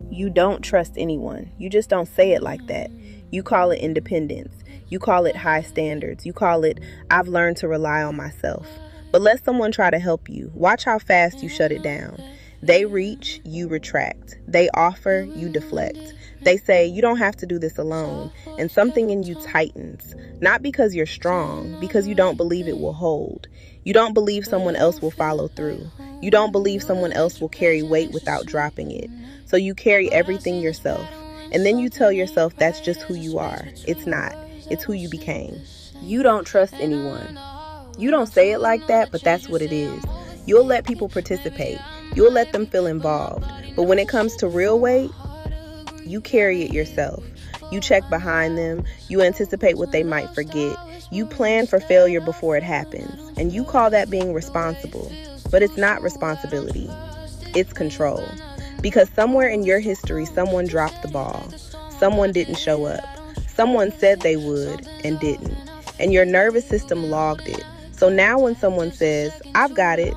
You don't trust anyone. You just don't say it like that. You call it independence. You call it high standards. You call it, I've learned to rely on myself. But let someone try to help you. Watch how fast you shut it down. They reach, you retract. They offer, you deflect. They say, you don't have to do this alone. And something in you tightens. Not because you're strong, because you don't believe it will hold. You don't believe someone else will follow through. You don't believe someone else will carry weight without dropping it. So you carry everything yourself. And then you tell yourself that's just who you are. It's not. It's who you became. You don't trust anyone. You don't say it like that, but that's what it is. You'll let people participate. You'll let them feel involved. But when it comes to real weight, you carry it yourself. You check behind them. You anticipate what they might forget. You plan for failure before it happens. And you call that being responsible. But it's not responsibility. It's control. Because somewhere in your history, someone dropped the ball. Someone didn't show up. Someone said they would and didn't. And your nervous system logged it. So now when someone says, I've got it,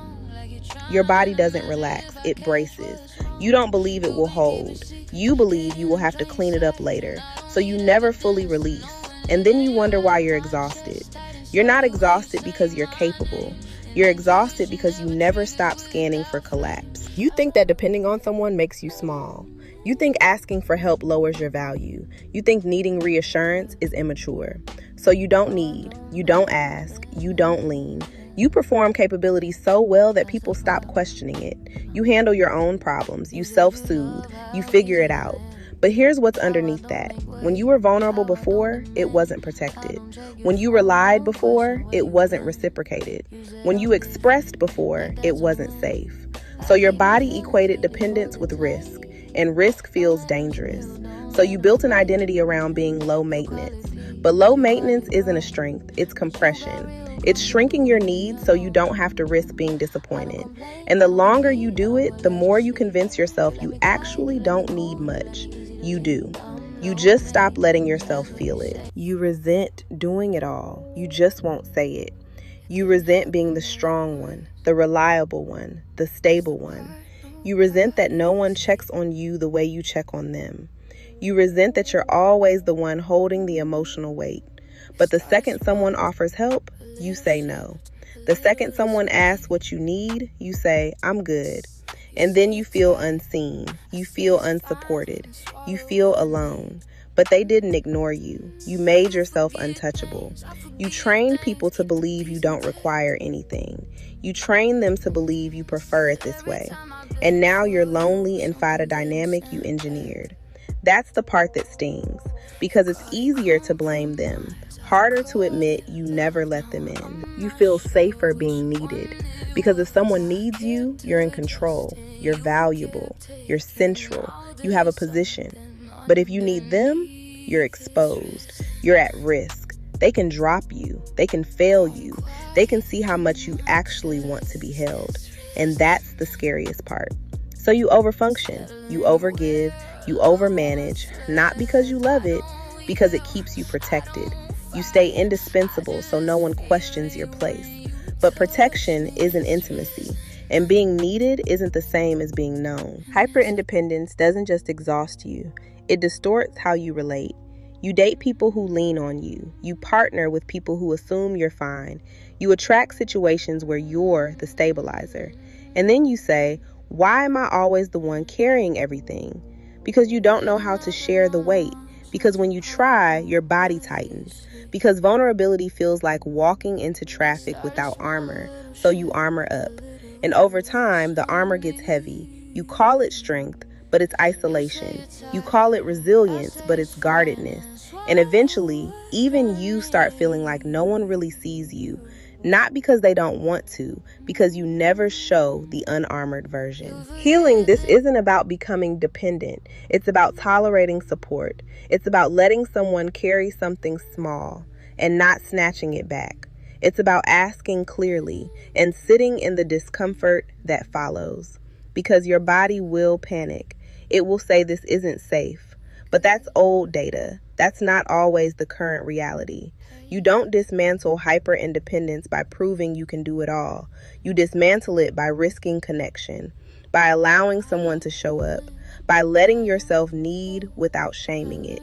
your body doesn't relax. It braces. You don't believe it will hold. You believe you will have to clean it up later. So you never fully release. And then you wonder why you're exhausted. You're not exhausted because you're capable. You're exhausted because you never stop scanning for collapse. You think that depending on someone makes you small. You think asking for help lowers your value. You think needing reassurance is immature. So you don't need, you don't ask, you don't lean. You perform capabilities so well that people stop questioning it. You handle your own problems. You self-soothe. You figure it out. But here's what's underneath that. When you were vulnerable before, it wasn't protected. When you relied before, it wasn't reciprocated. When you expressed before, it wasn't safe. So your body equated dependence with risk, and risk feels dangerous. So you built an identity around being low maintenance. But low maintenance isn't a strength, it's compression. It's shrinking your needs so you don't have to risk being disappointed. And the longer you do it, the more you convince yourself you actually don't need much. You do. You just stop letting yourself feel it. You resent doing it all. You just won't say it. You resent being the strong one, the reliable one, the stable one. You resent that no one checks on you the way you check on them. You resent that you're always the one holding the emotional weight. But the second someone offers help, you say no. The second someone asks what you need, you say, I'm good. And then you feel unseen. You feel unsupported. You feel alone. But they didn't ignore you. You made yourself untouchable. You trained people to believe you don't require anything. You trained them to believe you prefer it this way. And now you're lonely and fight a dynamic you engineered. That's the part that stings, because it's easier to blame them, harder to admit you never let them in. You feel safer being needed, because if someone needs you, you're in control, you're valuable, you're central, you have a position. But if you need them, you're exposed, you're at risk. They can drop you, they can fail you, they can see how much you actually want to be held. And that's the scariest part. So you overfunction, you overgive, you overmanage, not because you love it, because it keeps you protected. You stay indispensable so no one questions your place. But protection isn't intimacy, and being needed isn't the same as being known. Hyperindependence doesn't just exhaust you, it distorts how you relate. You date people who lean on you. You partner with people who assume you're fine. You attract situations where you're the stabilizer. And then you say, why am I always the one carrying everything? Because you don't know how to share the weight. Because when you try, your body tightens. Because vulnerability feels like walking into traffic without armor, so you armor up. And over time, the armor gets heavy. You call it strength, but it's isolation. You call it resilience, but it's guardedness. And eventually, even you start feeling like no one really sees you. Not because they don't want to, because you never show the unarmored version. Healing, this isn't about becoming dependent. It's about tolerating support. It's about letting someone carry something small and not snatching it back. It's about asking clearly and sitting in the discomfort that follows. Because your body will panic. It will say this isn't safe. But that's old data. That's not always the current reality. You don't dismantle hyper-independence by proving you can do it all. You dismantle it by risking connection, by allowing someone to show up, by letting yourself need without shaming it.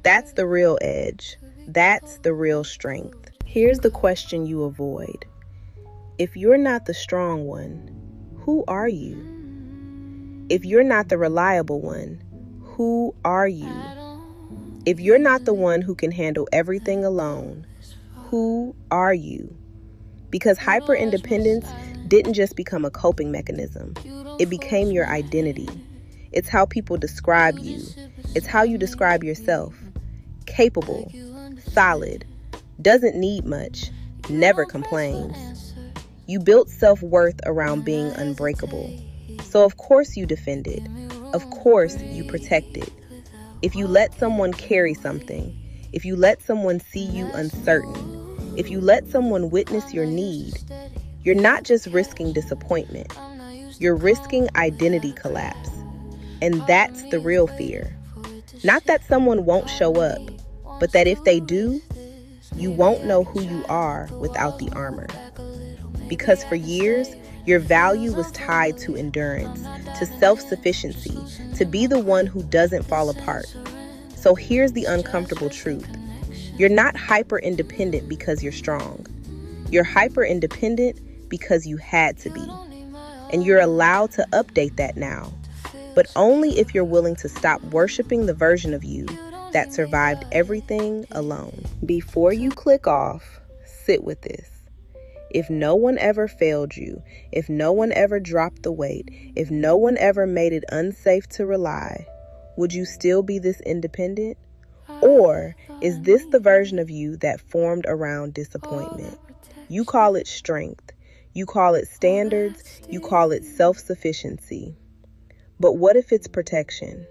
That's the real edge. That's the real strength. Here's the question you avoid. If you're not the strong one, who are you? If you're not the reliable one, who are you? If you're not the one who can handle everything alone, who are you? Because hyper-independence didn't just become a coping mechanism. It became your identity. It's how people describe you. It's how you describe yourself. Capable, solid, doesn't need much, never complains. You built self-worth around being unbreakable. So of course you defend it. Of course you protect it. If you let someone carry something, if you let someone see you uncertain, if you let someone witness your need, you're not just risking disappointment. You're risking identity collapse. And that's the real fear. Not that someone won't show up, but that if they do, you won't know who you are without the armor. Because for years, your value was tied to endurance, to self-sufficiency, to be the one who doesn't fall apart. So here's the uncomfortable truth. You're not hyper-independent because you're strong. You're hyper-independent because you had to be. And you're allowed to update that now, but only if you're willing to stop worshiping the version of you that survived everything alone. Before you click off, sit with this. If no one ever failed you, if no one ever dropped the weight, if no one ever made it unsafe to rely, would you still be this independent? Or is this the version of you that formed around disappointment? You call it strength. You call it standards. You call it self-sufficiency. But what if it's protection?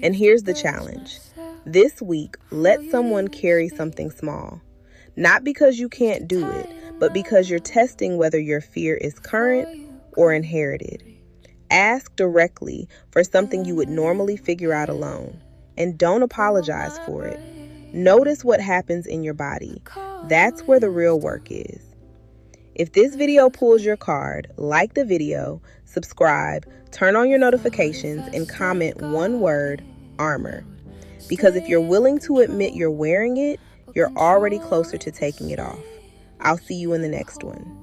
And here's the challenge. This week, let someone carry something small. Not because you can't do it, but because you're testing whether your fear is current or inherited. Ask directly for something you would normally figure out alone. And don't apologize for it. Notice what happens in your body. That's where the real work is. If this video pulls your card, like the video, subscribe, turn on your notifications, and comment one word, armor. Because if you're willing to admit you're wearing it, you're already closer to taking it off. I'll see you in the next one.